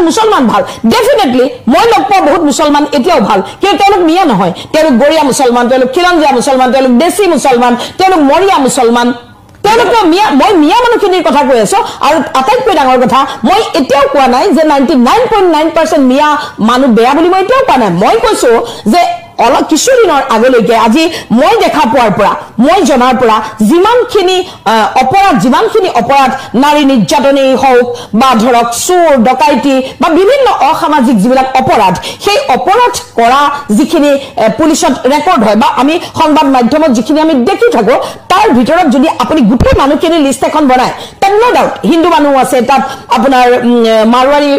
মুছলমান ভাল ডেফিনেটলি মই লগ পোৱা বহুত মুছলমান এতিয়াও ভাল কিন্তু তেওঁলোক মিয়া নহয় তেওঁলোক গৰিয়া মুছলমান তেওঁলোক খিলঞ্জীয়া মুছলমান তেওঁলোক দেশী মুছলমান তেওঁলোক মৰিয়া মুছলমান তেওঁলোকে মই মিয়া মানুহখিনিৰ কথা কৈ আছো আৰু আটাইতকৈ ডাঙৰ কথা মই এতিয়াও কোৱা নাই যে 99.9% মিয়া মানুহ বেয়া বুলি মই এতিয়াও কোৱা নাই মই কৈছো যে অলপ কিছুদিনৰ আগলৈকে আজি মই দেখা পোৱাৰ পৰা মই জনাৰ পৰা যিমানখিনি অপৰাধ নাৰী নিৰ্যাতনেই হওক বা ধৰক চোৰ ডকাইতি বা বিভিন্ন অসামাজিক যিবিলাক অপৰাধ সেই অপৰাধ কৰা যিখিনি পুলিচত ৰেকৰ্ড হয় বা আমি সংবাদ মাধ্যমত যিখিনি আমি দেখি থাকো তাৰ ভিতৰত যদি আপুনি গোটেই মানুহখিনি লিষ্ট এখন বনায় তাত নো ডাউট হিন্দু মানুহ আছে তাত আপোনাৰ মাৰৱাৰী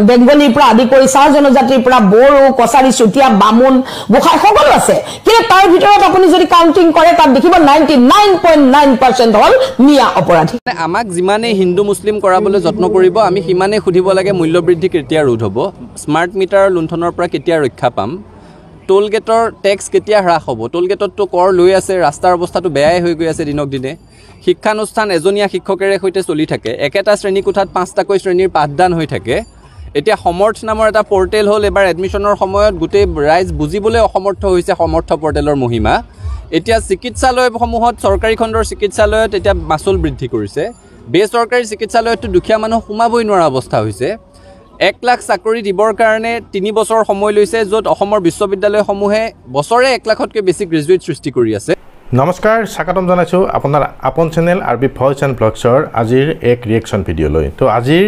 বেংগলীৰ পৰা আদি কৰি চাহ জনজাতিৰ পৰা বড়ো কছাৰী চুতীয়া বামুণ গোসাই সকলো আছে কিন্তু তাৰ ভিতৰত আপুনি যদি কাউন্টিং কৰে তাত দেখিব 99.9% হল মিয়া অপৰাধী আমাক যিমানে হিন্দু মুছলিম কৰাবলৈ যত্ন কৰিব আমি সিমানে খুদিব লাগে মূল্য বৃদ্ধি কেতিয়া ৰোধ হ'ব স্মাৰ্ট মিটাৰ লুণ্ঠনৰ পৰা কেতিয়া ৰক্ষা পাম টোল গেটৰ টেক্স কেতিয়া হ্ৰাস হ'ব টোল গেটতটো কৰ লৈ আছে ৰাস্তাৰ অৱস্থাটো বেয়াই হৈ গৈ আছে দিনক দিনে শিক্ষানুষ্ঠান এজনীয়া শিক্ষকেৰে সৈতে চলি থাকে একেটা শ্ৰেণীকোঠাত 5টাকৈ শ্ৰেণীৰ পাঠদান হৈ থাকে এতিয়া সমৰ্থ নামৰ এটা পৰ্টেল হ'ল এবাৰ এডমিশ্যনৰ সময়ত গোটেই ৰাইজ বুজিবলৈ অসমৰ্থ হৈছে সমৰ্থ পৰ্টেলৰ মহিমা এতিয়া চিকিৎসালয়সমূহত চৰকাৰী খণ্ডৰ চিকিৎসালয়ত এতিয়া মাচুল বৃদ্ধি কৰিছে বেচৰকাৰী চিকিৎসালয়তো দুখীয়া মানুহ সোমাবই নোৱাৰা অৱস্থা হৈছে 1 লাখ চাকৰি দিবৰ কাৰণে 3 বছৰ সময় লৈছে য'ত অসমৰ বিশ্ববিদ্যালয়সমূহে বছৰে 1 লাখতকৈ বেছি গ্ৰেজুৱেট সৃষ্টি কৰি আছে নমস্কাৰ স্বাগতম জনাইছো আপোনাৰ আপন চেনেল আৰবি ভয়েস এণ্ড ব্লগছৰ আজিৰ এক ৰিয়েকশ্যন ভিডিঅ' লৈ তো আজিৰ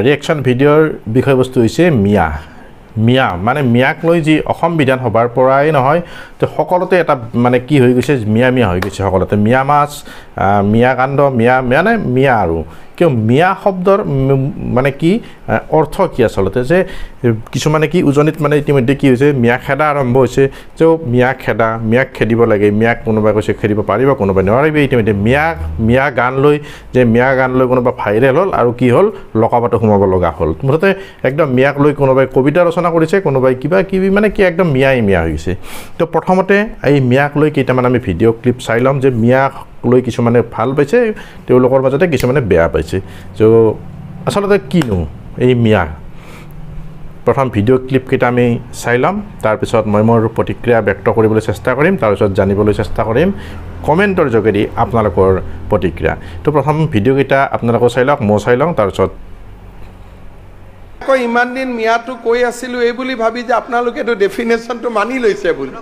ৰিয়েকশ্যন ভিডিঅ'ৰ বিষয়বস্তু হৈছে মিয়া মানে মিয়াক লৈ যি অসম বিধানসভাৰ পৰাই নহয় তো সকলোতে এটা মানে কি হৈ গৈছে মিয়া হৈ গৈছে সকলোতে মিয়া মাছ মিয়া কাণ্ড মানে মিয়া আৰু কিয় মিয়া শব্দৰ মানে কি অৰ্থ কি আচলতে যে কিছুমানে কি উজনিত মানে ইতিমধ্যে কি হৈছে মিয়া খেদা আৰম্ভ হৈছে যে মিয়াক খেদিব লাগে মিয়াক কোনোবাই কৈছে খেদিব পাৰিব কোনোবাই নোৱাৰিব ইতিমধ্যে মিয়া গান লৈ কোনোবা ভাইৰেল হ'ল আৰু কি হ'ল লকাপতো সোমাব লগা হ'ল মুঠতে একদম মিয়াক লৈ কোনোবাই কবিতা ৰচনা কৰিছে কোনোবাই কিবা কিবি মানে কি একদম মিয়া হৈ গৈছে তো প্ৰথমতে এই মিয়াক লৈ কেইটামান আমি ভিডিঅ' ক্লিপ চাই ল'ম যে মিয়াক লৈ কিছুমানে ভাল পাইছে তেওঁলোকৰ মাজতে কিছুমানে বেয়া পাইছে তো আচলতে কিনো এই মিয়া প্ৰথম ভিডিঅ' ক্লিপকেইটা আমি চাই ল'ম তাৰপিছত মই মোৰ প্ৰতিক্ৰিয়া ব্যক্ত কৰিবলৈ চেষ্টা কৰিম তাৰপিছত জানিবলৈ চেষ্টা কৰিম কমেণ্টৰ যোগেদি আপোনালোকৰ প্ৰতিক্ৰিয়া তো প্ৰথম ভিডিঅ'কেইটা আপোনালোকে চাই লওক মই চাই লওঁ তাৰপিছত ইমান দিন মিয়াটো কৈ আছিলোঁ এই বুলি ভাবি যে আপোনালোকেতো ডেফিনেশ্যনটো মানি লৈছে বুলি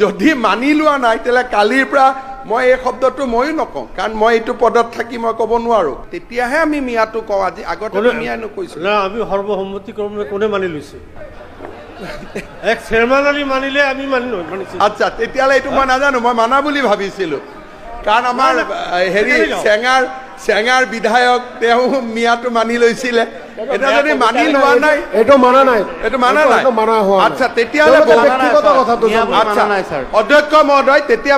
যদি মানি লোৱা নাই তেতিয়াহ'লে কালিৰ পৰা মই এই শব্দটো ময়ো নকওঁ কাৰণ মই এইটো পদত থাকি মই ক'ব নোৱাৰোঁ তেতিয়াহে আমি মিয়াটো কওঁ আজি আগতে মিয়া নকৈছোঁ না আমি সৰ্বসন্মতিক্ৰমে কোনে মানি লৈছে এক চেয়াৰমেন মানিলে আমি মানিছোঁ আচ্ছা তেতিয়াহ'লে এইটো মই নাজানো মই মানা বুলি ভাবিছিলোঁ কাৰণ আমাৰ হেৰি চেঙাৰ বিধায়ক তেওঁ মিয়াটো মানি লৈছিলে এটা যদি মানি লোৱা নাই এইটো মানা নাই আচ্ছা তেতিয়াহ'লে অধ্যক্ষ মহোদয় তেতিয়া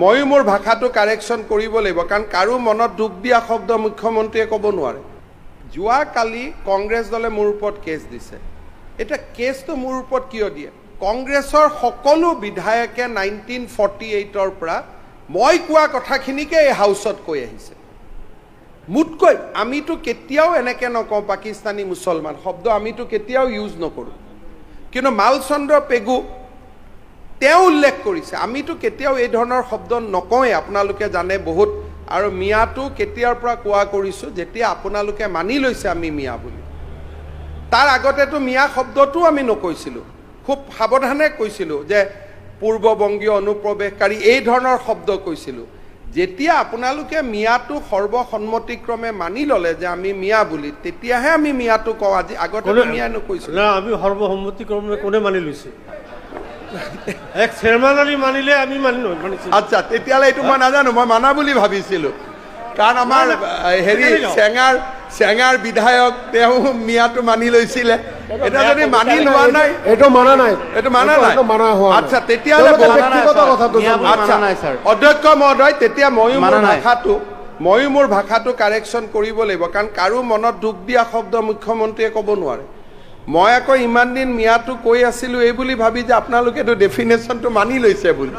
ময়ো মোৰ ভাষাটো কাৰেকশ্যন কৰিব লাগিব কাৰণ কাৰো মনত দুখ দিয়া শব্দ মুখ্যমন্ত্ৰীয়ে ক'ব নোৱাৰে যোৱাকালি কংগ্ৰেছ দলে মোৰ ওপৰত কেছ দিছে এটা কেছটো মোৰ ওপৰত কিয় দিয়ে কংগ্ৰেছৰ সকলো বিধায়কে 1948ৰ পৰা মই কোৱা কথাখিনিকে এই হাউচত কৈ আহিছে মুঠকৈ আমিতো কেতিয়াও এনেকৈ নকওঁ পাকিস্তানী মুছলমান শব্দ আমিতো কেতিয়াও ইউজ নকৰোঁ কিন্তু মালচন্দ্ৰ পেগু তেওঁ উল্লেখ কৰিছে আমিতো কেতিয়াও এই ধৰণৰ শব্দ নকওঁৱেই আপোনালোকে জানে বহুত আৰু মিয়াটো কেতিয়াৰ পৰা কোৱা কৰিছোঁ যেতিয়া আপোনালোকে মানি লৈছে আমি মিয়া বুলি তাৰ আগতেতো মিয়া শব্দটো আমি নকৈছিলোঁ খুব সাৱধানে কৈছিলোঁ যে পূৰ্ববংগীয় অনুপ্ৰৱেশকাৰী এই ধৰণৰ শব্দ কৈছিলোঁ যেতিয়া আপোনালোকে মিয়াটো সৰ্বসন্মতিক্ৰমে মানি ল'লে যে আমি মিয়া বুলি তেতিয়াহে আমি মিয়াটো কওঁ আজি আগতে মিয়া নকৈছিলোঁ না আমি সৰ্বসন্মতিক্ৰমে কোনে মানি লৈছে এক চেয়াৰমেন মানিলে আমি মানিছোঁ আচ্ছা তেতিয়াহ'লে এইটো মই নাজানো মই মানা বুলি ভাবিছিলোঁ কাৰণ আমাৰ হেৰি চেঙাৰ বিধায়ক তেওঁ মিয়াটো মানি লৈছিলে এটা যদি মানি লোৱা নাই এইটো মানা নাই আচ্ছা তেতিয়াহ'লে অধ্যক্ষ মহোদয় তেতিয়া ময়ো মোৰ ভাষাটো কাৰেকশ্যন কৰিব লাগিব কাৰণ কাৰো মনত দুখ দিয়া শব্দ মুখ্যমন্ত্ৰীয়ে ক'ব নোৱাৰে মই আকৌ ইমান দিন মিয়াটো কৈ আছিলোঁ এই বুলি ভাবি যে আপোনালোকেতো ডেফিনেশ্যনটো মানি লৈছে বুলি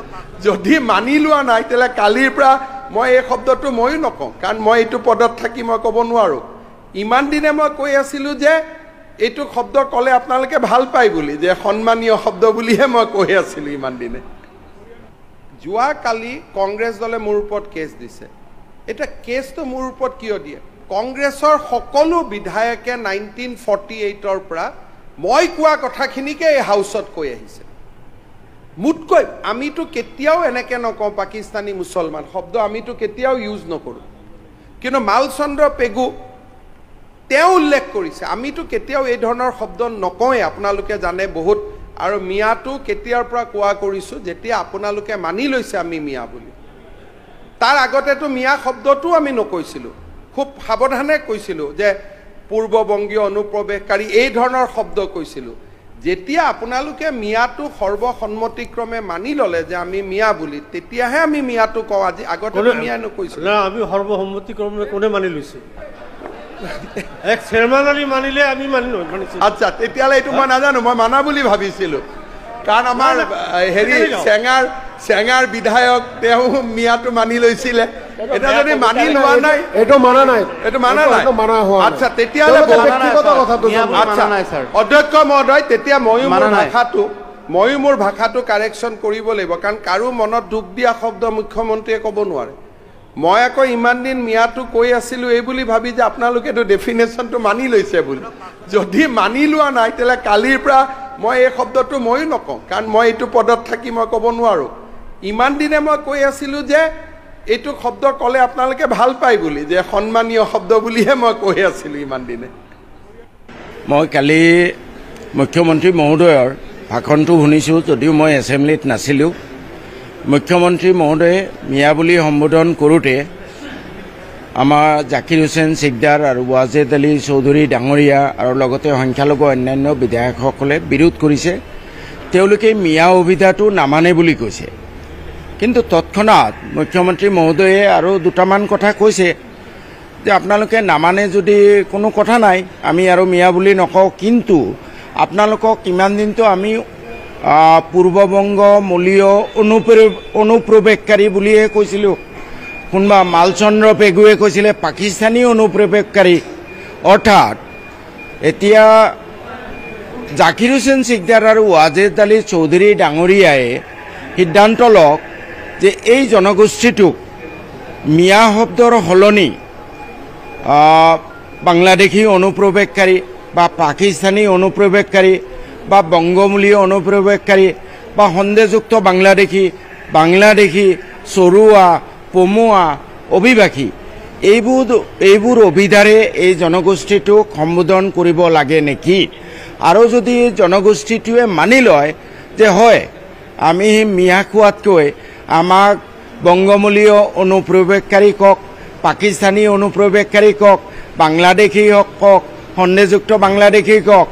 যদি মানি লোৱা নাই তেতিয়াহ'লে কালিৰ পৰা মই এই শব্দটো ময়ো নকওঁ কাৰণ মই এইটো পদত থাকি মই ক'ব নোৱাৰোঁ ইমান দিনে মই কৈ আছিলোঁ যে এইটো শব্দ ক'লে আপোনালোকে ভাল পায় বুলি, যে সন্মানীয় শব্দ বুলিহে মই কৈ আছিলোঁ ইমান দিনে। যোৱাকালি কংগ্ৰেছ দলে মোৰ ওপৰত কেছ দিছে। এতিয়া কেছটো মোৰ ওপৰত কিয় দিয়ে? কংগ্ৰেছৰ সকলো বিধায়কে 1948 পৰা মই কোৱা কথাখিনিকে এই হাউচত কৈ আহিছে। মোতকৈ আমিতো কেতিয়াও এনেকৈ নকওঁ পাকিস্তানী মুছলমান শব্দ, আমিতো কেতিয়াও ইউজ নকৰোঁ, কিন্তু মালচন্দ্ৰ পেগু তেওঁ উল্লেখ কৰিছে। আমিতো কেতিয়াও এই ধৰণৰ শব্দ নকওঁৱে, আপোনালোকে জানে বহুত। আৰু মিয়াটো কেতিয়াৰ পৰা কোৱা কৰিছোঁ, যেতিয়া আপোনালোকে মানি লৈছে আমি মিয়া বুলি। তাৰ আগতেতো মিয়া শব্দটো আমি নকৈছিলোঁ, খুব সাৱধানে কৈছিলোঁ যে পূৰ্ববংগীয় অনুপ্ৰৱেশকাৰী এই ধৰণৰ শব্দ কৈছিলোঁ। যেতিয়া আপোনালোকে মিয়াটো সৰ্বসন্মতিক্ৰমে মানি ল'লে যে আমি মিয়া বুলি, তেতিয়াহে আমি মিয়াটো কওঁ। আজি আগতে মিয়া নকৈছিলোঁ। আমি সৰ্বসন্মতিক্ৰমে কোনে মানি লৈছে? এক চেয়াৰমেন আলী মানিলে আমি মানিছোঁ। আচ্ছা, তেতিয়াহ'লে এইটো মই নাজানো, মই মানা বুলি ভাবিছিলোঁ। কাৰণ আমাৰ হেৰি চেঙাৰ বিধায়ক তেওঁ মিয়াটো মানি লৈছিলে। এতিয়া যদি মানি লোৱা নাই, এইটো মানা নাই, এইটো মানা নাই। আচ্ছা, তেতিয়াহ'লে অধ্যক্ষ মহোদয়, তেতিয়া ময়ো মোৰ ভাষাটো কাৰেকশ্যন কৰিব লাগিব, কাৰণ কাৰো মনত দুখ দিয়া শব্দ মুখ্যমন্ত্ৰীয়ে ক'ব নোৱাৰে। মই আকৌ ইমান দিন মিয়াটো কৈ আছিলোঁ এই বুলি ভাবি যে আপোনালোকেতো ডেফিনেশ্যনটো মানি লৈছে বুলি। যদি মানি লোৱা নাই, তেতিয়াহ'লে কালিৰ পৰা মই এই শব্দটো ময়ো নকওঁ, কাৰণ মই এইটো পদত থাকি মই ক'ব নোৱাৰোঁ। ইমান দিনে মই কৈ আছিলোঁ যে এইটো শব্দ ক'লে আপোনালোকে ভাল পায় বুলি, যে সন্মানীয় শব্দ বুলিহে মই কৈ আছিলোঁ ইমান দিনে। মই কালি মুখ্যমন্ত্ৰী মহোদয়ৰ ভাষণটো শুনিছোঁ, যদিও মই এছেম্বলিত নাছিলোঁ। মুখ্যমন্ত্ৰী মহোদয়ে মিয়া বুলি সম্বোধন কৰোঁতে আমাৰ জাকিৰ হুছেইন চিকদাৰ আৰু ৱাজেদ আলী চৌধুৰী ডাঙৰীয়া আৰু লগতে সংখ্যালঘু অন্যান্য বিধায়কসকলে বিৰোধ কৰিছে। তেওঁলোকে মিয়া অভিধাটো নামানে বুলি কৈছে। কিন্তু তৎক্ষণাৎ মুখ্যমন্ত্ৰী মহোদয়ে আৰু দুটামান কথা কৈছে যে আপোনালোকে নামানে যদি কোনো কথা নাই, আমি আৰু মিয়া বুলি নকওঁ, কিন্তু আপোনালোকক কিমান দিনটো আমি পূৰ্ববংগ মূলীয় অনুপ্ৰৱেশকাৰী বুলিহে কৈছিলোঁ। কোনোবা মালচন্দ্ৰ পেগুৱে কৈছিলে পাকিস্তানী অনুপ্ৰৱেশকাৰী। অৰ্থাৎ এতিয়া জাকিৰ হুছেইন চিকদাৰ আৰু ৱাজেদ আলী চৌধুৰী ডাঙৰীয়াই সিদ্ধান্ত লওক যে এই জনগোষ্ঠীটোক মিয়া শব্দৰ সলনি বাংলাদেশী অনুপ্ৰৱেশকাৰী বা পাকিস্তানী অনুপ্ৰৱেশকাৰী বা বংগমূলীয় অনুপ্ৰৱেশকাৰী বা সন্দেহযুক্ত বাংলাদেশী চৰুৱা পমুৱা অভিবাসী এইবোৰ অভিধাৰে এই জনগোষ্ঠীটোক সম্বোধন কৰিব লাগে নেকি? আৰু যদি জনগোষ্ঠীটোৱে মানি লয় যে হয় আমি মিয়া কোৱাতকৈ আমাক বংগমূলীয় অনুপ্ৰৱেশকাৰী কওক, পাকিস্তানী অনুপ্ৰৱেশকাৰী কওক, বাংলাদেশী কওক, সন্দেহযুক্ত বাংলাদেশী কওক,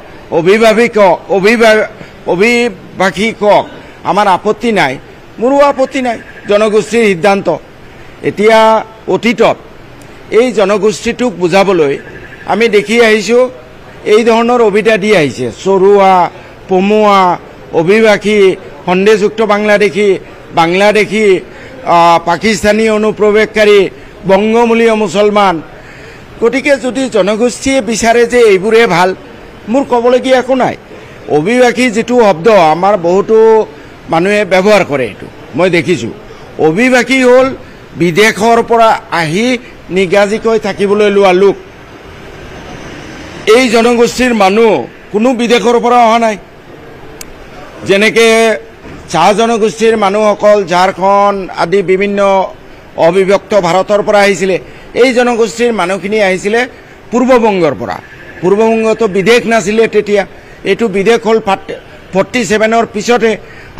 অভিবাসী কওক, আমাৰ আপত্তি নাই, মোৰো আপত্তি নাই, জনগোষ্ঠীৰ সিদ্ধান্ত। এতিয়া অতীতত এই জনগোষ্ঠীটোক বুজাবলৈ আমি দেখি আহিছোঁ এই ধৰণৰ অভিধা দি আহিছে। চৰুৱা পমুৱা অভিবাসী সন্দেহযুক্ত বাংলাদেশী পাকিস্তানী অনুপ্ৰৱেশকাৰী বংগমূলীয় মুছলমান। গতিকে যদি জনগোষ্ঠীয়ে বিচাৰে যে এইবোৰে ভাল, মোৰ ক'বলগীয়া একো নাই। অভিবাসী যিটো শব্দ আমাৰ বহুতো মানুহে ব্যৱহাৰ কৰে, এইটো মই দেখিছোঁ। অভিবাসী হ'ল বিদেশৰ পৰা আহি নিগাজিকৈ থাকিবলৈ লোৱা লোক। এই জনগোষ্ঠীৰ মানুহ কোনো বিদেশৰ পৰা অহা নাই। যেনেকৈ চাহ জনগোষ্ঠীৰ মানুহসকল ঝাৰখণ্ড আদি বিভিন্ন অবিভক্ত ভাৰতৰ পৰা আহিছিলে, এই জনগোষ্ঠীৰ মানুহখিনি আহিছিলে পূৰ্ববংগৰ পৰা। পূৰ্ববংগতো বিদেশ নাছিলে তেতিয়া, এইটো বিদেশ হ'ল 47ৰ পিছতে।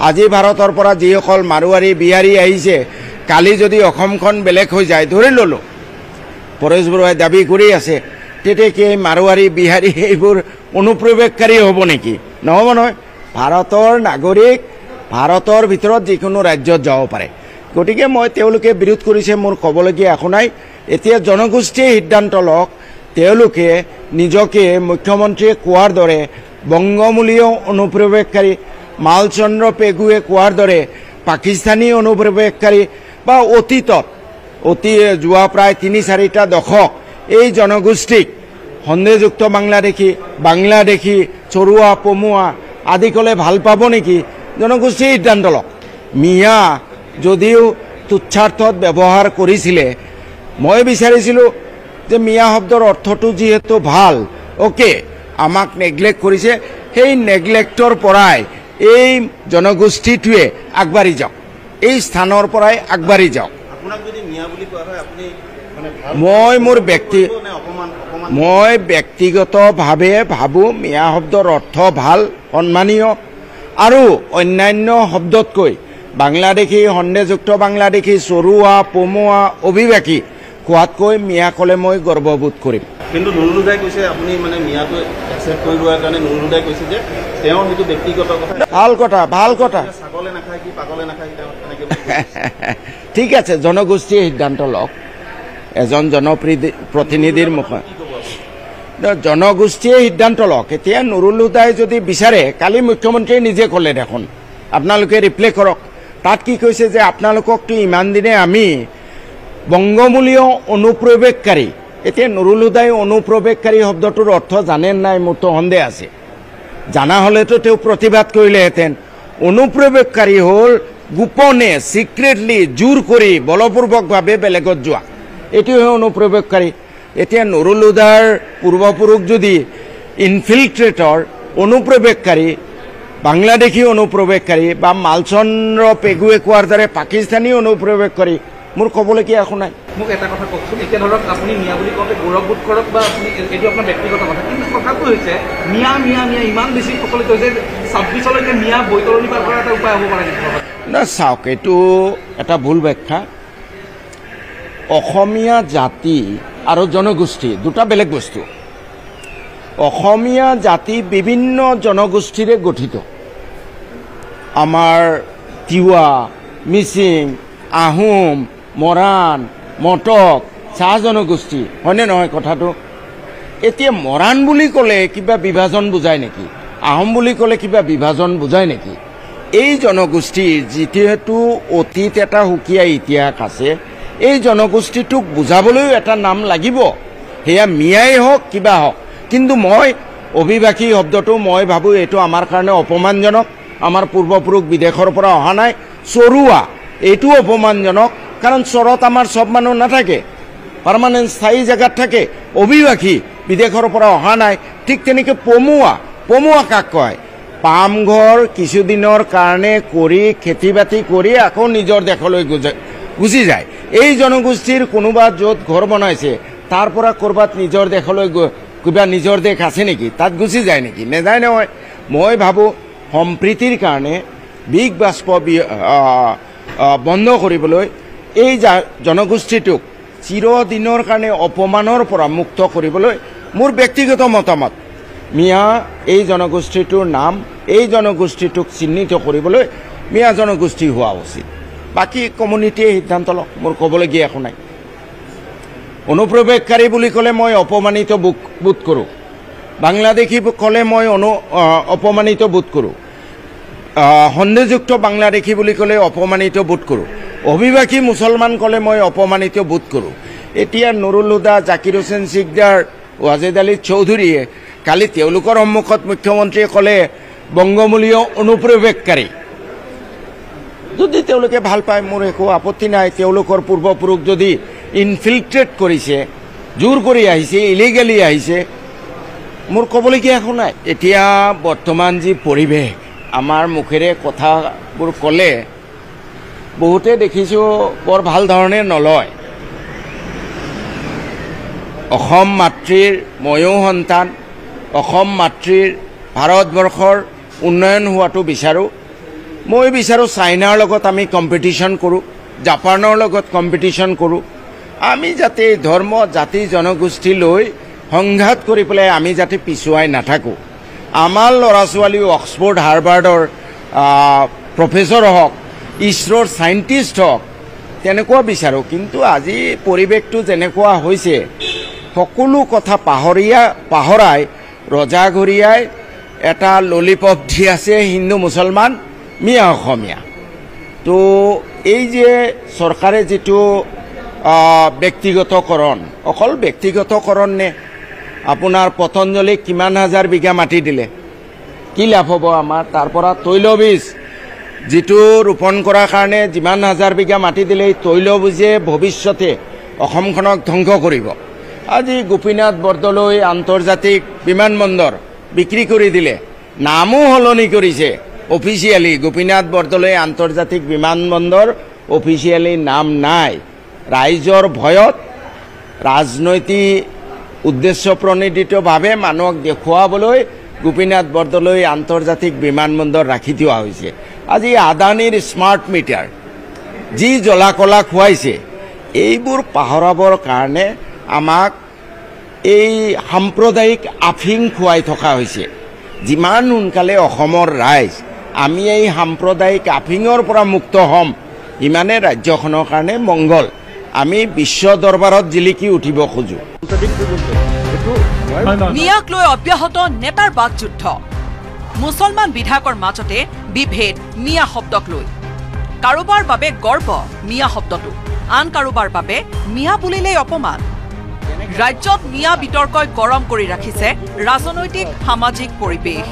আজি ভাৰতৰ পৰা যিসকল মাৰোৱাৰী বিহাৰী আহিছে, কালি যদি অসমখন বেলেগ হৈ যায়, ধৰি ল'লোঁ পৰেশ বৰুৱাই দাবী কৰি আছে, তেতিয়া কি মাৰোৱাৰী বিহাৰী এইবোৰ অনুপ্ৰৱেশকাৰী হ'ব নেকি? নহ'ব নহয়। ভাৰতৰ নাগৰিক ভাৰতৰ ভিতৰত যিকোনো ৰাজ্যত যাব পাৰে। গতিকে মই তেওঁলোকে বিৰোধ কৰিছে, মোৰ ক'বলগীয়া একো নাই। এতিয়া জনগোষ্ঠীয়ে সিদ্ধান্ত লওক, তেওঁলোকে নিজকে মুখ্যমন্ত্ৰীয়ে কোৱাৰ দৰে বংগমূলীয় অনুপ্ৰৱেশকাৰী, মালচন্দ্ৰ পেগুৱে কোৱাৰ দৰে পাকিস্তানী অনুপ্ৰৱেশকাৰী বা অতীতত যোৱা প্ৰায় 3-4টা দশক এই জনগোষ্ঠীক সন্দেহযুক্ত বাংলাদেশী চৰুৱা পমুৱা আদি ক'লে ভাল পাব নেকি জনগোষ্ঠীয়ে সিদ্ধান্ত লওক মিয়া যদিও তুচ্ছাৰ্থত ব্যৱহাৰ কৰিছিলে মই বিচাৰিছিলোঁ যে মিয়া শব্দৰ অৰ্থটো যিহেতু ভাল অ'কে আমাক নেগলেক্ট কৰিছে সেই নেগলেক্টৰ পৰাই এই জনগোষ্ঠীটোৱে আগবাঢ়ি যাওক এই স্থানৰ পৰাই আগবাঢ়ি যাওক মই ব্যক্তিগতভাৱে ভাবোঁ মিয়া শব্দৰ অৰ্থ ভাল সন্মানীয় আৰু অন্যান্য শব্দতকৈ বাংলাদেশী সন্দেহযুক্ত বাংলাদেশী চৰুৱা পমুৱা অভিবাসী কোৱাতকৈ মিয়া ক'লে মই গৰ্ববোধ কৰিম কিন্তু নুৰুলুদাই কৈছে আপুনি মানে মিয়াটো একচেপ্ট কৰি লোৱাৰ কাৰণে নুৰুলুদাই কৈছে যে তেওঁৰ সেইটো ব্যক্তিগত কথা ভাল কথা ছাগলে নাখায় কি পাগলে নাখায় ঠিক আছে জনগোষ্ঠীয়ে সিদ্ধান্ত লওক এজন জনপ্ৰতিনিধিৰ মুখত জনগোষ্ঠীয়ে সিদ্ধান্ত লওক এতিয়া নুৰুলুদাই যদি বিচাৰে কালি মুখ্যমন্ত্ৰীয়ে নিজে ক'লে দেখোন আপোনালোকে ৰিপ্লে কৰক তাত কি কৈছে যে আপোনালোককতো ইমান দিনে আমি বংগমূলীয় অনুপ্ৰৱেশকাৰী এতিয়া নুৰুলুদাই অনুপ্ৰৱেশকাৰী শব্দটোৰ অৰ্থ জানে নাই মোৰতো সন্দেহ আছে জানা হ'লেতো তেওঁ প্ৰতিবাদ কৰিলেহেঁতেন অনুপ্ৰৱেশকাৰী হ'ল গোপনে চিক্ৰেটলি জোৰ কৰি বলপূৰ্বকভাৱে বেলেগত যোৱা এইটোহে অনুপ্ৰৱেশকাৰী এতিয়া নুৰুলুদাৰ পূৰ্বপুৰুষ যদি ইনফিল্ট্ৰেটৰ অনুপ্ৰৱেশকাৰী বাংলাদেশী অনুপ্ৰৱেশকাৰী বা মালচন্দ্ৰ পেগুৱে কোৱাৰ দৰে পাকিস্তানী অনুপ্ৰৱেশকাৰী মোৰ ক'বলগীয়া একো নাই মোক এটা কথা কওকচোন এতিয়া ধৰক আপুনি মিয়া বুলি কওঁতে গৌৰৱবোধ কৰক বা আপুনি এইটো আপোনাৰ ব্যক্তিগত কথা কিন্তু কথাটো হৈছে মিয়া ইমান বেছি প্ৰচলিত হৈছে 26লৈকে মিয়া বৈতৰণি পাৰ কৰাৰ এটা উপায় হ'ব পাৰে না চাওক এইটো এটা ভুল ব্যাখ্যা অসমীয়া জাতি আৰু জনগোষ্ঠী দুটা বেলেগ বস্তু অসমীয়া জাতি বিভিন্ন জনগোষ্ঠীৰে গঠিত আমাৰ তিৱা মিচিং আহোম মৰাণ মটক চাহ জনগোষ্ঠী হয়নে নহয় কথাটো এতিয়া মৰাণ বুলি ক'লে কিবা বিভাজন বুজায় নেকি আহোম বুলি ক'লে কিবা বিভাজন বুজায় নেকি এই জনগোষ্ঠীৰ যিহেতু অতীত এটা সুকীয়া ইতিহাস আছে এই জনগোষ্ঠীটোক বুজাবলৈও এটা নাম লাগিব সেয়া মিয়াই হওক কিবা হওক কিন্তু মই অভিবাসী শব্দটো মই ভাবোঁ এইটো আমাৰ কাৰণে অপমানজনক আমাৰ পূৰ্বপুৰুষ বিদেশৰ পৰা অহা নাই চৰুৱা এইটো অপমানজনক কাৰণ চৰত আমাৰ সব মানুহ নাথাকে পাৰ্মানেণ্ট স্থায়ী জেগাত থাকে অভিবাসী বিদেশৰ পৰা অহা নাই ঠিক তেনেকৈ পমুৱা কাক কয় পামঘৰ কিছুদিনৰ কাৰণে কৰি খেতি বাতি কৰি আকৌ নিজৰ দেশলৈ গুচি যায় এই জনগোষ্ঠীৰ কোনোবা য'ত ঘৰ বনাইছে তাৰ পৰা ক'ৰবাত নিজৰ দেশলৈ কিবা নিজৰ দেশ আছে নেকি তাত গুচি যায় নেকি নেযায় নহয় মই ভাবোঁ সম্প্ৰীতিৰ কাৰণে বিগ বাষ্প বন্ধ কৰিবলৈ এই জনগোষ্ঠীটোক চিৰদিনৰ কাৰণে অপমানৰ পৰা মুক্ত কৰিবলৈ মোৰ ব্যক্তিগত মতামত মিয়া এই জনগোষ্ঠীটোৰ নাম এই জনগোষ্ঠীটোক চিহ্নিত কৰিবলৈ মিয়া জনগোষ্ঠী হোৱা উচিত বাকী কমিউনিটিয়ে সিদ্ধান্ত লওক মোৰ ক'বলগীয়া একো নাই অনুপ্ৰৱেশকাৰী বুলি ক'লে মই অপমানিত বোধ কৰোঁ বাংলাদেশী ক'লে মই অপমানিত বোধ কৰোঁ সন্দেহযুক্ত বাংলাদেশী বুলি ক'লে অপমানিত বোধ কৰোঁ অভিবাসী মুছলমান ক'লে মই অপমানিত বোধ কৰোঁ এতিয়া নুৰুল হুদা জাকিৰ হুছেইন সিকদাৰ ৱাজেদ আলী চৌধুৰীয়ে কালি তেওঁলোকৰ সন্মুখত মুখ্যমন্ত্ৰীয়ে ক'লে বংগমূলীয় অনুপ্ৰৱেশকাৰী যদি তেওঁলোকে ভাল পায় মোৰ একো আপত্তি নাই তেওঁলোকৰ পূৰ্বপুৰুষ যদি ইনফিল্ট্ৰেট কৰিছে জোৰ কৰি আহিছে ইলিগেলি আহিছে মোৰ ক'বলগীয়া একো নাই এতিয়া বৰ্তমান যি পৰিৱেশ আমাৰ মুখেৰে কথাবোৰ ক'লে বহুতে দেখিছোঁ বৰ ভাল ধৰণে নলয় অসম মাতৃৰ ময়ো সন্তান অসম মাতৃৰ ভাৰতবৰ্ষৰ উন্নয়ন হোৱাটো বিচাৰোঁ মই বিচাৰোঁ চাইনাৰ লগত আমি কম্পিটিশ্যন কৰোঁ জাপানৰ লগত কম্পিটিশ্যন কৰোঁ আমি যাতে ধৰ্ম জাতি জনগোষ্ঠী লৈ সংঘাত কৰি পেলাই আমি যাতে পিছুৱাই নাথাকোঁ আমাৰ ল'ৰা ছোৱালীও অক্সফৰ্ড হাৰ্ভাৰ্ডৰ প্ৰফেচৰ হওক ইছৰোৰ চাইণ্টিষ্ট হওক তেনেকুৱা বিচাৰোঁ কিন্তু আজি পৰিৱেশটো যেনেকুৱা হৈছে সকলো কথা পাহৰাই ৰজাঘৰীয়াই এটা ললিপপ দি আছে হিন্দু মুছলমান মিয়া অসমীয়া তো এই যে চৰকাৰে যিটো ব্যক্তিগতকৰণ অকল ব্যক্তিগতকৰণ নে আপোনাৰ পতঞ্জলীক কিমান হাজাৰ বিঘা মাটি দিলে, কি লাভ হ'ব আমাৰ? তাৰ পৰা তৈলবীজ যিটো ৰোপণ কৰাৰ কাৰণে যিমান হাজাৰ বিঘা মাটি দিলে, এই তৈলবীজে ভৱিষ্যতে অসমখনক ধ্বংস কৰিব। আজি গোপীনাথ বৰদলৈ আন্তৰ্জাতিক বিমানবন্দৰ বিক্ৰী কৰি দিলে, নামো সলনি কৰিছে অফিচিয়েলি। গোপীনাথ বৰদলৈ আন্তৰ্জাতিক বিমানবন্দৰ অফিচিয়েলি নাম নাই। ৰাইজৰ ভয়ত ৰাজনৈতিক উদ্দেশ্য প্ৰণোদিতভাৱে মানুহক দেখুৱাবলৈ গোপীনাথ বৰদলৈ আন্তৰ্জাতিক বিমানবন্দৰ ৰাখি থোৱা হৈছে। আজি আদানীৰ স্মাৰ্ট মিটাৰ যি জ্বলা কলা খুৱাইছে, এইবোৰ পাহৰাবৰ কাৰণে আমাক এই সাম্প্ৰদায়িক আফিং খুৱাই থকা হৈছে। যিমান সোনকালে অসমৰ ৰাইজ আমি এই সাম্প্ৰদায়িক আফিঙৰ পৰা মুক্ত হ'ম, ইমানে ৰাজ্যখনৰ কাৰণে মংগল। আমি বিশ্ব দৰবাৰত জিলিকি উঠিব খোজোঁ। মিয়াক লৈ অব্যাহত নেতাৰ বাকযুদ্ধ। মুছলমান বিধায়কৰ মাজতে বিভেদ মিয়া শব্দক লৈ। কাৰোবাৰ বাবে গৰ্ব মিয়া শব্দটো, আন কাৰোবাৰ বাবে মিয়া বুলিলেই অপমান। ৰাজ্যত মিয়া বিতৰ্কই গৰম কৰি ৰাখিছে ৰাজনৈতিক সামাজিক পৰিৱেশ।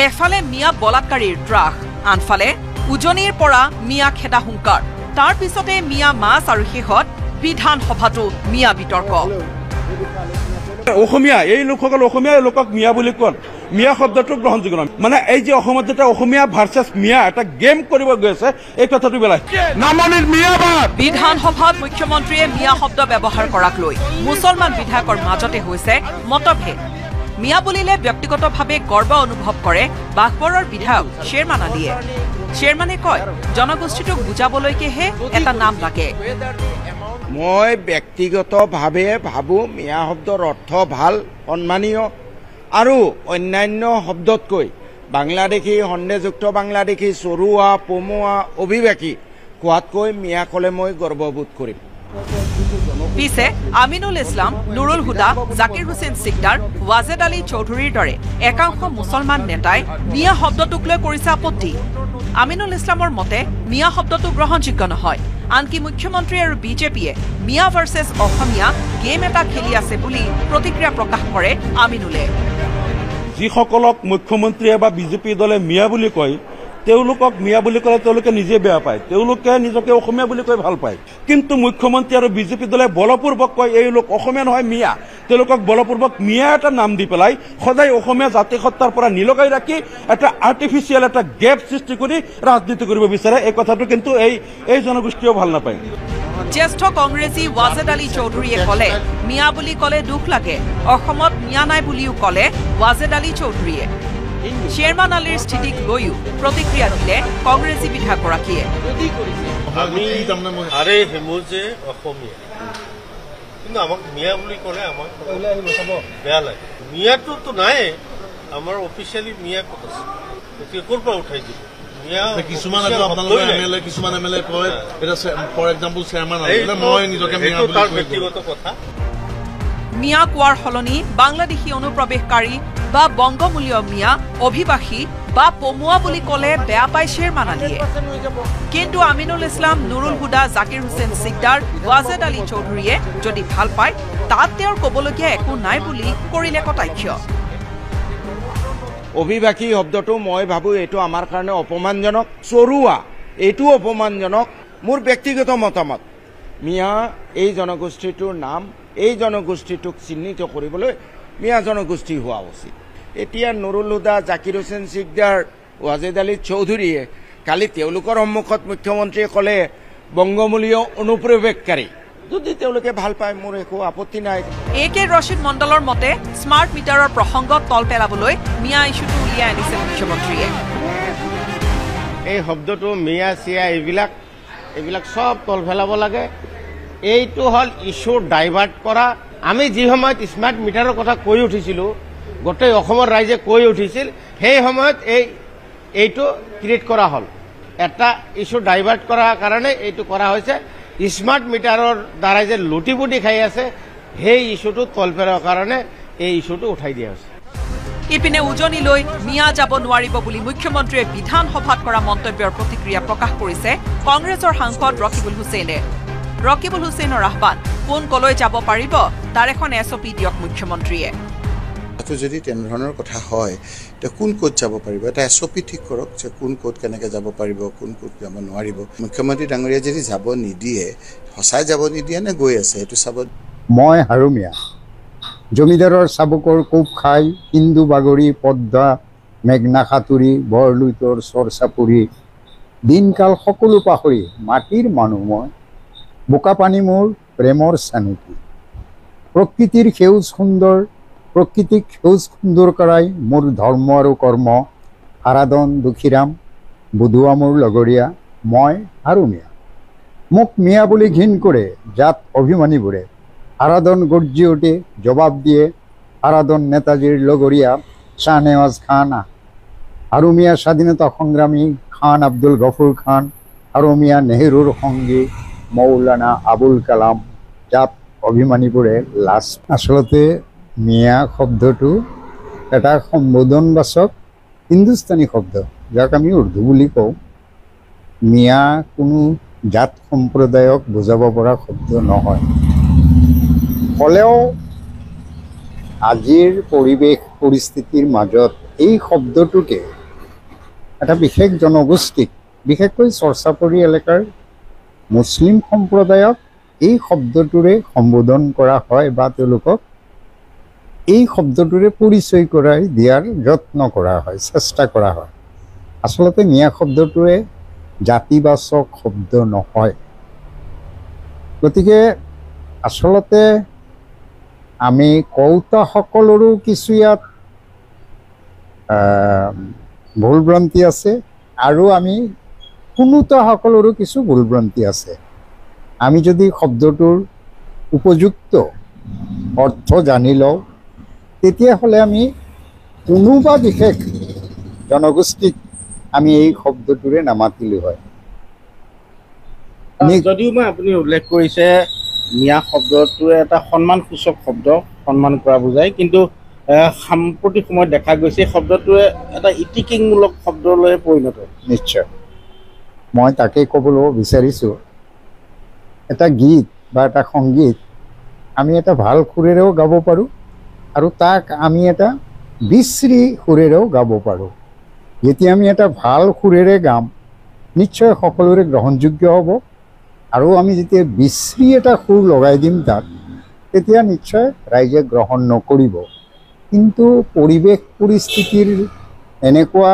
এফালে মিয়া বলাৎকাৰীৰ ত্ৰাস, আনফালে উজনিৰ পৰা মিয়া খেদা হুংকাৰ, তাৰ পিছতে মিয়া মাছ আৰু শেষত বিধানসভাতো মিয়া বিতৰ্ক। অসমীয়া এই লোকসকল অসমীয়া লোকক মিয়া বুলি কয়, মিয়া শব্দটো গ্ৰহণযোগ্য নহয়। মানে এই যে অসমত যেতিয়া অসমীয়া ভাৰ্চেছ মিয়া এটা গেম কৰিব গৈ আছে, এই কথাটো বেলাই নামনিত মিয়াবাদ। বিধানসভাত মুখ্যমন্ত্ৰীয়ে মিয়া শব্দ ব্যৱহাৰ কৰাক লৈ মুছলমান বিধায়কৰ মাজতে হৈছে মতভেদ। মিয়া বুলিলে ব্যক্তিগতভাৱে গৰ্ব অনুভৱ কৰে বাঘবৰৰ বিধায়ক শ্বেৰমান আলীয়ে। শ্বেৰমানে কয়, জনগোষ্ঠীটোক বুজাবলৈকেহে এটা নাম লাগে। মই ব্যক্তিগতভাৱে ভাবোঁ মিয়া শব্দৰ অৰ্থ ভাল, সন্মানীয় আৰু অন্যান্য শব্দতকৈ বাংলাদেশী, সন্দেহযুক্ত বাংলাদেশী, চৰুৱা, পমুৱা, অভিবাসী কোৱাতকৈ মিয়া ক'লে মই গৰ্ববোধ কৰিম। পিছে আমিনুল ইছলাম, নুৰুল হুদা, জাকিৰ হুছেইন সিকদাৰ, ৱাজেদ আলী চৌধুৰীৰ দৰে একাংশ মুছলমান নেতাই মিয়া শব্দটোক লৈ কৰিছে আপত্তি। আমিনুল ইছলামৰ মতে মিয়া শব্দটো গ্ৰহণযোগ্য নহয়। আনকি মুখ্যমন্ত্ৰী আৰু বিজেপিয়ে মিয়া ভাৰ্চেছ অসমীয়া গেম এটা খেলি আছে বুলি প্ৰতিক্ৰিয়া প্ৰকাশ কৰে আমিনুলে। যিসকলক মুখ্যমন্ত্ৰীয়ে বা বিজেপি দলে মিয়া বুলি কয়, তেওঁলোকক মিয়া বুলি ক'লে তেওঁলোকে নিজে বেয়া পায়, তেওঁলোকে নিজকে অসমীয়া বুলি কৈ ভাল পায়। কিন্তু মুখ্যমন্ত্ৰী আৰু বিজেপি দলে বলপূৰ্বক কয় এই লোক অসমীয়া নহয় মিয়া। তেওঁলোকক বলপূৰ্বক মিয়া এটা নাম দি পেলাই সদায় অসমীয়া জাতি সত্তাৰ পৰা নিলগাই ৰাখি এটা আৰ্টিফিচিয়েল এটা গেপ সৃষ্টি কৰি ৰাজনীতি কৰিব বিচাৰে। এই কথাটো কিন্তু এই জনগোষ্ঠীয়েও ভাল নাপায়। জ্যেষ্ঠ কংগ্ৰেছী ৱাজেদ আলী চৌধুৰীয়ে ক'লে, মিয়া বুলি ক'লে দুখ লাগে, অসমত মিয়া নাই বুলিও ক'লে ৱাজেদ আলী চৌধুৰীয়ে। শ্বেৰমান আলীৰ স্থিতিক লৈও প্ৰতিক্ৰিয়া দিলে কংগ্ৰেছী বিধায়কগৰাকীয়ে। কিন্তু আমাক মিয়া বুলি ক'লে আমাক বেয়া লাগে। মিয়াটোতো নাই, আমাৰ অফিচিয়েলি মিয়া ক'ত আছে, গতিকে ক'ৰ পৰা উঠাই দিব? কিছুমান এমএলএ কয়, ফৰ এক্সাম্পল চেয়াৰমেন মই নিজকে ব্যক্তিগত কথা। মিয়া কোৱাৰ সলনি বাংলাদেশী অনুপ্ৰৱেশকাৰী বা বংগমূলীয় মিয়া, অভিবাসী বা পমুৱা বুলি ক'লে বেয়া পায় শ্বেৰমান আলীয়ে। কিন্তু আমিনুল ইছলাম, নুৰুল হুদা, জাকিৰ হুছেইন সিকদাৰ, ৱাজেদ আলী চৌধুৰীয়ে যদি ভাল পায়, তাত তেওঁৰ ক'বলগীয়া একো নাই বুলি কৰিলে কটাক্ষ। অভিবাসী শব্দটো মই ভাবোঁ এইটো আমাৰ কাৰণে অপমানজনক। চৰুৱা এইটো অপমানজনক। মোৰ ব্যক্তিগত মতামত, মিয়া এই জনগোষ্ঠীটোৰ নাম, এই জনগোষ্ঠীটোক চিহ্নিত কৰিবলৈ মিয়া জনগোষ্ঠী হোৱা উচিত। এতিয়া নুৰুল হুদা, জাকিৰ হুছেইন সিকদাৰ, ৱাজেদ আলী চৌধুৰীয়ে কালি তেওঁলোকৰ সন্মুখত মুখ্যমন্ত্ৰীয়ে ক'লে বংগমূলীয় অনুপ্ৰৱেশকাৰী। যদি তেওঁলোকে ভাল পায় মোৰ একো আপত্তি নাই। এ কে ৰছিদ মণ্ডলৰ মতে স্মাৰ্ট মিটাৰৰ প্ৰসংগত তল পেলাবলৈ মিয়া ইছ্যুটো উলিয়াই আনিছে মুখ্যমন্ত্ৰীয়ে। এই শব্দটো মিয়া চিয়া এইবিলাক চব তল পেলাব লাগে। এইটো হ'ল ইছ্যু ডাইভাৰ্ট কৰা। আমি যি সময়ত স্মাৰ্ট মিটাৰৰ কথা কৈ উঠিছিলোঁ, গোটেই অসমৰ ৰাইজে কৈ উঠিছিল, সেই সময়ত এইটো ক্ৰিয়েট কৰা হ'ল। এটা ইছ্যু ডাইভাৰ্ট কৰাৰ কাৰণে এইটো কৰা হৈছে। স্মাৰ্ট মিটাৰৰ দ্বাৰাই যে লুটিপুটি খাই আছে, সেই ইছ্যুটো তল পেলোৱাৰ কাৰণে এই ইছ্যুটো উঠাই দিয়া হৈছে। ইপিনে উজনিলৈ মিয়া যাব নোৱাৰিব বুলি মুখ্যমন্ত্ৰীয়ে বিধানসভাত কৰা মন্তব্যৰ প্ৰতিক্ৰিয়া প্ৰকাশ কৰিছে কংগ্ৰেছৰ সাংসদ ৰকিবুল হুছেইনে। ৰকিবুল হুছেইনৰ আহ্বান, কোন কলৈ যাব পাৰিব তাৰ এখন SOP দিয়ক মুখ্যমন্ত্ৰীয়ে। যদি তেনেধৰণৰ কথা হয় তেতিয়া কোন ক'ত যাব পাৰিব এটা SOP ঠিক কৰক যে কোন ক'ত কেনেকৈ যাব পাৰিব কোন ক'ত যাব নোৱাৰিব মুখ্যমন্ত্ৰী ডাঙৰীয়া যদি যাব নিদিয়ে সঁচাই যাব নিদিয়ে নে গৈ আছে সেইটো চাব মই হাৰুমিয়া জমিদাৰৰ চাবুকৰ কোপ খাই হিন্দু বাগৰি পদ্মা মেঘনা খাতুৰি বৰলুইতৰ চৰচাপুৰি দিনকাল সকলো পাহৰি মাটিৰ মানুহ মই বোকা পানী মোৰ প্ৰেমৰ চানেকি প্ৰকৃতিৰ সেউজ সুন্দৰ প্ৰকৃতিক সেউজ সুন্দৰ কৰাই মোৰ ধৰ্ম আৰু কৰ্ম আৰাধন দুখীৰাম বুধুৱা মোৰ লগৰীয়া মই হাৰুমিয়া মোক মিয়া বুলি ঘিণ কৰে জাত অভিমানীবোৰে আৰাধন গৰ্জি উঠে জবাব দিয়ে আৰাধন নেতাজীৰ লগৰীয়া শাহনেৱাজ খান হাৰুমিয়া স্বাধীনতা সংগ্ৰামী খান আব্দুল গফুৰ খান হাৰুমিয়া নেহেৰুৰ সংগী মৌলানা আবুল কালাম জাত অভিমানীবোৰে লাজ আচলতে মিয়া শব্দটো এটা সম্বোধনবাচক হিন্দুস্তানী শব্দ যাক আমি উৰ্দু বুলি কওঁ মিয়া কোনো জাত সম্প্ৰদায়ক বুজাব পৰা শব্দ নহয় হ'লেও আজিৰ পৰিৱেশ পৰিস্থিতিৰ মাজত এই শব্দটোকে এটা বিশেষ জনগোষ্ঠীক বিশেষকৈ চৰচাপুৰী এলেকাৰ মুছলিম সম্প্ৰদায়ক এই শব্দটোৰে সম্বোধন কৰা হয় বা তেওঁলোকক এই শব্দটোৰে পৰিচয় কৰাই দিয়াৰ যত্ন কৰা হয় চেষ্টা কৰা হয় আচলতে মিয়া শব্দটোৱে জাতিবাচক শব্দ নহয় গতিকে আচলতে আমি কৌতাসকলৰো কিছু ইয়াত ভুলভ্ৰান্তি আছে আৰু আমি শুনোতাসকলৰো কিছু ভুলভ্ৰান্তি আছে আমি যদি শব্দটোৰ উপযুক্ত অৰ্থ জানি লওঁ তেতিয়াহ'লে আমি কোনোবা বিশেষ জনগোষ্ঠীক আমি এই শব্দটোৰে নামাতিলোঁ হয় যদিও মই আপুনি উল্লেখ কৰিছে মিয়া শব্দটোৱে এটা সন্মানসূচক শব্দ সন্মান কৰা বুজায় কিন্তু সাম্প্ৰতিক সময়ত দেখা গৈছে শব্দটোৱে এটা ইতিকিংমূলক শব্দলৈ পৰিণত নিশ্চয় মই তাকে ক'বলৈ বিচাৰিছোঁ এটা গীত বা এটা সংগীত আমি এটা ভাল সুৰেৰেও গাব পাৰোঁ আৰু তাক আমি এটা বিশ্ৰী সুৰেৰেও গাব পাৰোঁ যেতিয়া আমি এটা ভাল সুৰেৰে গাম নিশ্চয় সকলোৰে গ্ৰহণযোগ্য হ'ব আৰু আমি যেতিয়া বিশ্ৰী এটা সুৰ লগাই দিম তাত তেতিয়া নিশ্চয় ৰাইজে গ্ৰহণ নকৰিব কিন্তু পৰিৱেশ পৰিস্থিতিৰ এনেকুৱা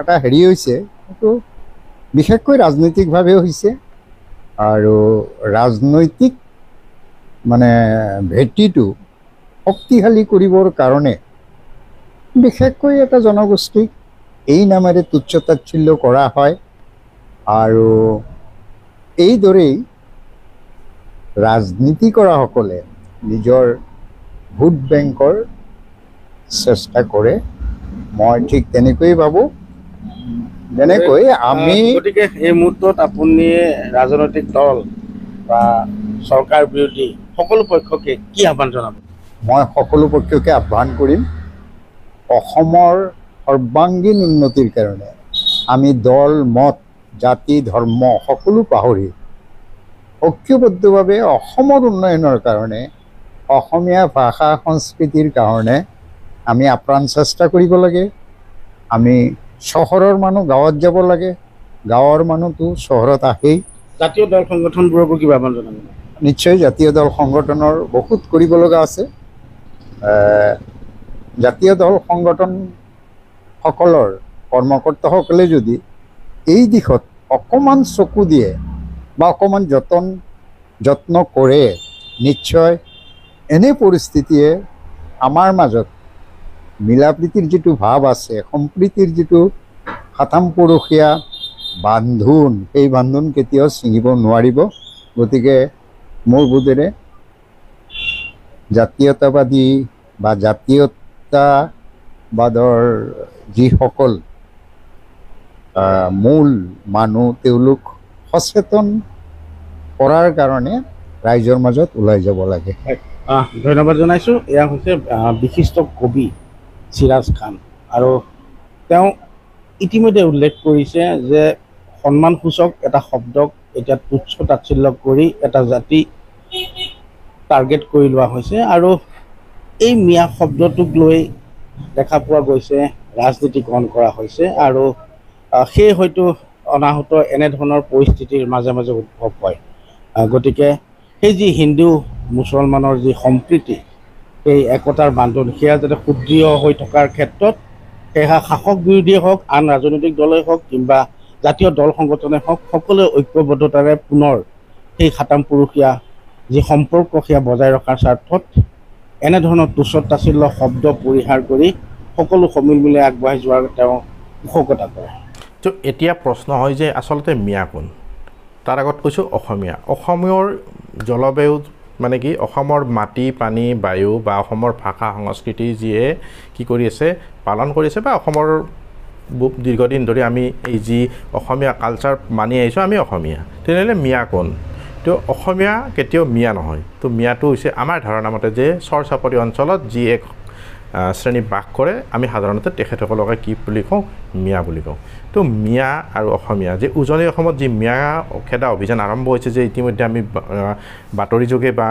এটা হেৰি হৈছে সেইটো বিশেষকৈ ৰাজনৈতিকভাৱেও হৈছে আৰু ৰাজনৈতিক মানে ভেটিটো শক্তিশালী কৰিবৰ কাৰণে বিশেষকৈ এটা জনগোষ্ঠীক এই নামেৰে তুচ্ছ-তাচ্ছিল্য কৰা হয় আৰু এইদৰেই ৰাজনীতি কৰাসকলে নিজৰ ভোট বেংকৰ চেষ্টা কৰে মই ঠিক তেনেকৈয়ে ভাবোঁ যেনেকৈ আমি গতিকে এই মুহূৰ্তত আপুনি ৰাজনৈতিক দল বা চৰকাৰ বিৰোধী সকলো পক্ষকে কি আহ্বান জনাব মই সকলো পক্ষকে আহ্বান কৰিম অসমৰ সৰ্বাংগীন উন্নতিৰ কাৰণে আমি দল মত জাতি ধৰ্ম সকলো পাহৰি ঐক্যবদ্ধভাৱে অসমৰ উন্নয়নৰ কাৰণে অসমীয়া ভাষা সংস্কৃতিৰ কাৰণে আমি আপ্ৰাণ চেষ্টা কৰিব লাগে আমি চহৰৰ মানুহ গাঁৱত যাব লাগে গাঁৱৰ মানুহটো চহৰত আহেই জাতীয় দল সংগঠনবোৰকো কিবা আহ্বান জনাব নিশ্চয় জাতীয় দল সংগঠনৰ বহুত কৰিব লগা আছে জাতীয় দল সংগঠনসকলৰ কৰ্মকৰ্তাসকলে যদি এই দিশত অকণমান চকু দিয়ে বা অকণমান যত্ন কৰে নিশ্চয় এনে পৰিস্থিতিয়ে আমাৰ মাজত মিলাপ্ৰীতিৰ যিটো ভাৱ আছে সম্প্ৰীতিৰ যিটো সাতামপৰসীয়া বান্ধোন সেই বান্ধোন কেতিয়াও ছিঙিব নোৱাৰিব গতিকে মোৰ বোধেৰে জাতীয়তাবাদী বা জাতীয়তাবাদৰ যিসকল মূল মানুহ তেওঁলোক সচেতন কৰাৰ কাৰণে ৰাইজৰ মাজত ওলাই যাব লাগে ধন্যবাদ জনাইছোঁ এয়া হৈছে বিশিষ্ট কবি চিৰাজ খান আৰু তেওঁ ইতিমধ্যে উল্লেখ কৰিছে যে সন্মানসূচক এটা শব্দক এতিয়া তুচ্ছ-তাচ্ছিল্য কৰি এটা জাতি টাৰ্গেট কৰি লোৱা হৈছে আৰু এই মিয়া শব্দটোক লৈ দেখা পোৱা গৈছে ৰাজনীতিকৰণ কৰা হৈছে আৰু সেই হয়তো অনাহত এনেধৰণৰ পৰিস্থিতিৰ মাজে মাজে উদ্ভৱ হয় গতিকে সেই যি হিন্দু মুছলমানৰ যি সম্প্ৰীতি এই একতাৰ বান্ধোন সেয়া যাতে সুদৃঢ় হৈ থকাৰ ক্ষেত্ৰত সেয়া শাসক বিৰোধীয়ে হওক আন ৰাজনৈতিক দলেই হওক কিংবা জাতীয় দল সংগঠনে হওক সকলোৱে ঐক্যবদ্ধতাৰে পুনৰ সেই সাতাম পুৰুষীয়া যি সম্পৰ্ক সেয়া বজাই ৰখাৰ স্বাৰ্থত এনেধৰণৰ তুচ্ছ তাচ্ছিল্য শব্দ পৰিহাৰ কৰি সকলো সমিল মিলাই আগবাঢ়ি যোৱাৰ তেওঁ পোষকতা কৰে তো এতিয়া প্ৰশ্ন হয় যে আচলতে মিয়া কোন তাৰ আগত কৈছোঁ অসমীয়াৰ জলবায়ু মানে কি অসমৰ মাটি পানী বায়ু বা অসমৰ ভাষা সংস্কৃতি যিয়ে কি কৰি আছে পালন কৰিছে বা অসমৰ দীৰ্ঘদিন ধৰি আমি এই যি অসমীয়া কালচাৰ মানি আহিছোঁ আমি অসমীয়া তেনেহ'লে মিয়া কোন তো অসমীয়া কেতিয়াও মিয়া নহয় তো মিয়াটো হৈছে আমাৰ ধাৰণা মতে যে চৰ চাপৰি অঞ্চলত যি এক শ্ৰেণী বাস কৰে আমি সাধাৰণতে তেখেতসকলকে কি বুলি কওঁ মিয়া বুলি কওঁ তো মিয়া আৰু অসমীয়া যে উজনি অসমত যি মিয়া খেদা অভিযান আৰম্ভ হৈছে যে ইতিমধ্যে আমি বাতৰি যোগে বা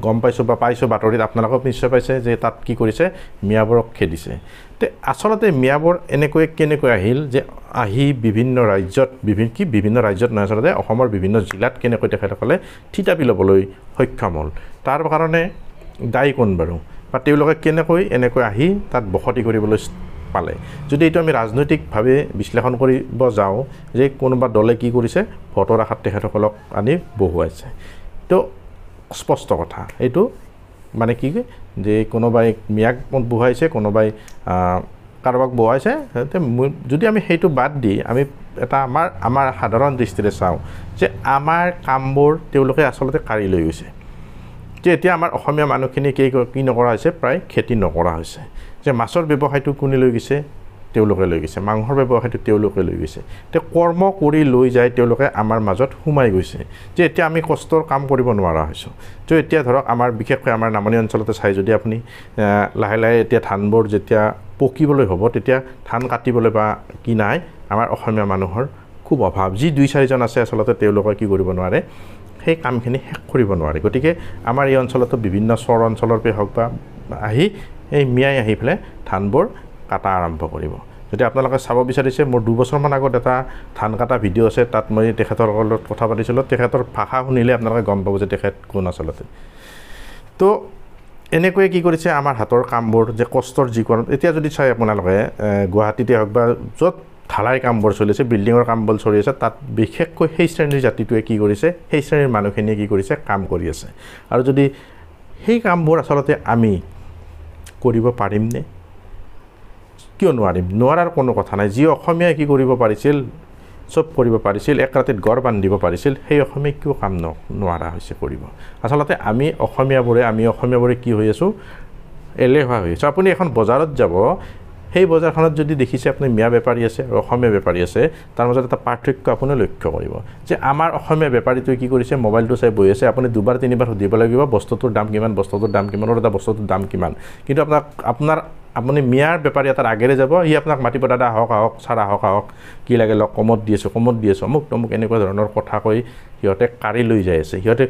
গম পাইছোঁ বা পাইছোঁ বাতৰিত আপোনালোকক নিশ্চয় পাইছে যে তাত কি কৰিছে মিয়াবোৰক খেদিছে তো আচলতে মিয়াবোৰ কেনেকৈ আহিল যে আহি বিভিন্ন ৰাজ্যত বিভিন্ন ৰাজ্যত নহয় আচলতে অসমৰ বিভিন্ন জিলাত কেনেকৈ তেখেতসকলে থিতাপি ল'বলৈ সক্ষম হ'ল তাৰ কাৰণে দায়ী কোন বাৰু বা তেওঁলোকে কেনেকৈ এনেকৈ আহি তাত বসতি কৰিবলৈ পালে যদি এইটো আমি ৰাজনৈতিকভাৱে বিশ্লেষণ কৰিব যাওঁ যে কোনোবা দলে কি কৰিছে ভোটৰ আশাত তেখেতসকলক আনি বহুৱাইছে তো স্পষ্ট কথা এইটো মানে কি যে কোনোবাই মিয়াক বহুৱাইছে কোনোবাই কাৰোবাক বহুৱাইছে যদি আমি সেইটো বাদ দি আমি এটা আমাৰ সাধাৰণ দৃষ্টিৰে চাওঁ যে আমাৰ কামবোৰ তেওঁলোকে আচলতে কাঢ়ি লৈ গৈছে যে এতিয়া আমাৰ অসমীয়া মানুহখিনি কি নকৰা হৈছে প্ৰায় খেতি নকৰা হৈছে যে মাছৰ ব্যৱসায়টো কোনে লৈ গৈছে তেওঁলোকে লৈ গৈছে মাংসৰ ব্যৱসায়টো তেওঁলোকে লৈ গৈছে তে কৰ্ম কৰি লৈ যায় তেওঁলোকে আমাৰ মাজত সোমাই গৈছে যে এতিয়া আমি কষ্টৰ কাম কৰিব নোৱাৰা হৈছোঁ তো এতিয়া ধৰক আমাৰ বিশেষকৈ আমাৰ নামনি অঞ্চলতে চাই যদি আপুনি লাহে লাহে এতিয়া ধানবোৰ যেতিয়া পকিবলৈ হ'ব তেতিয়া ধান কাটিবলৈ বা কি নাই আমাৰ অসমীয়া মানুহৰ খুব অভাৱ যি 2-4জন আছে আচলতে তেওঁলোকে কি কৰিব নোৱাৰে সেই কামখিনি শেষ কৰিব নোৱাৰে গতিকে আমাৰ এই অঞ্চলতো বিভিন্ন চৰ অঞ্চলৰ পৰা হওক বা আহি এই মিয়াই আহি পেলাই ধানবোৰ কাটা আৰম্ভ কৰিব যদি আপোনালোকে চাব বিচাৰিছে মোৰ 2 বছৰমান আগত এটা ধান কাটা ভিডিঅ' আছে তাত মই তেখেতৰ লগত কথা পাতিছিলোঁ তেখেতৰ ভাষা শুনিলে আপোনালোকে গম পাব যে তেখেত কোন আচলতে তো এনেকৈয়ে কি কৰিছে আমাৰ হাতৰ কামবোৰ যে কষ্টৰ যিকোনো এতিয়া যদি চাই আপোনালোকে গুৱাহাটীতে হওক বা য'ত ঢালাই কামবোৰ চলিছে বিল্ডিঙৰ কামবোৰ চলি আছে তাত বিশেষকৈ সেই শ্ৰেণীৰ জাতিটোৱে কি কৰিছে সেই শ্ৰেণীৰ মানুহখিনিয়ে কি কৰিছে কাম কৰি আছে আৰু যদি সেই কামবোৰ আচলতে আমি কৰিব পাৰিমনে কিয় নোৱাৰিম নোৱাৰাৰ কোনো কথা নাই যি অসমীয়াই কি কৰিব পাৰিছিল চব কৰিব পাৰিছিল এক ৰাতিত গড় বান্ধিব পাৰিছিল সেই অসমীয়াই কিয় কাম নোৱাৰা হৈছে কৰিব আচলতে আমি অসমীয়াবোৰে কি হৈ আছোঁ এলেহুৱা হৈ আছোঁ আপুনি এখন বজাৰত যাব সেই বজাৰখনত যদি দেখিছে আপুনি মিয়া বেপাৰী আছে আৰু অসমীয়া বেপাৰী আছে তাৰ মাজত এটা পাৰ্থক্য আপুনি লক্ষ্য কৰিব যে আমাৰ অসমীয়া বেপাৰীটোৱে কি কৰিছে মোবাইলটো চাই বহি আছে আপুনি 2-3বাৰ সুধিব লাগিব বস্তুটোৰ দাম কিমান এটা বস্তুটোৰ দাম কিমান কিন্তু আপুনি মিয়াৰ বেপাৰী এটাৰ আগেৰে যাব সি আপোনাক মাতিব দাদা আহক ছাৰ আহক কি লাগে লওক কমত দি আছোঁ অমুক এনেকুৱা ধৰণৰ কথা কৈ সিহঁতে কাঢ়ি লৈ যাই আছে সিহঁতে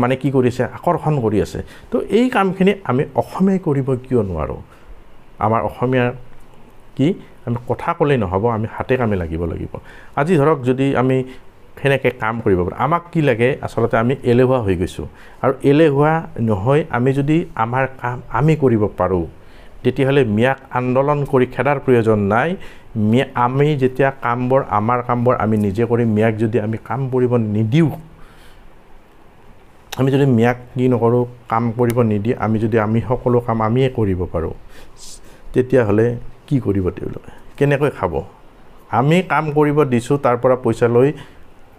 মানে কি কৰিছে আকৰ্ষণ কৰি আছে তো এই কামখিনি আমি অসমীয়াই কৰিব কিয় নোৱাৰোঁ আমাৰ অসমীয়াৰ কি আমি কথা ক'লেই নহ'ব আমি হাতে কামে লাগিব আজি ধৰক যদি আমি সেনেকৈ কাম কৰিব পাৰোঁ আমাক কি লাগে আচলতে আমি এলেহুৱা হৈ গৈছোঁ আৰু এলেহুৱা নহয় আমি যদি আমাৰ কাম আমি কৰিব পাৰোঁ তেতিয়াহ'লে মিয়াক আন্দোলন কৰি খেদাৰ প্ৰয়োজন নাই আমি যেতিয়া আমাৰ কামবোৰ আমি নিজে কৰি মিয়াক যদি আমি কাম কৰিব নিদিওঁ আমি যদি মিয়াক কি নকৰোঁ কাম কৰিব নিদি আমি সকলো কাম আমিয়ে কৰিব পাৰোঁ তেতিয়াহ'লে কি কৰিব তেওঁলোকে কেনেকৈ খাব আমি কাম কৰিব দিছোঁ তাৰ পৰা পইচা লৈ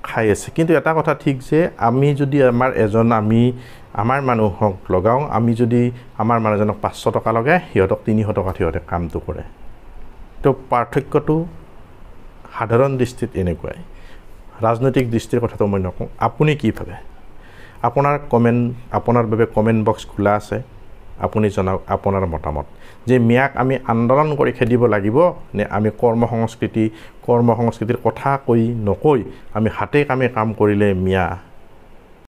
খাই আছে কিন্তু এটা কথা ঠিক যে আমি যদি আমাৰ মানুহক লগাওঁ আমি যদি আমাৰ মানুহজনক 500 টকা লগাই সিহঁতক 300 টকা সিহঁতে কামটো কৰে তো পাৰ্থক্যটো সাধাৰণ দৃষ্টিত এনেকুৱাই ৰাজনৈতিক দৃষ্টিৰ কথাটো মই নকওঁ আপুনি কি ভাবে আপোনাৰ বাবে কমেণ্ট বক্স খোলা আছে আপুনি জনাওক আপোনাৰ মতামত যে মিয়াক আমি আন্দোলন কৰি খেদিব লাগিব নে আমি কৰ্ম সংস্কৃতিৰ কথা নকৈ আমি হাতে কামে কাম কৰিলে মিয়া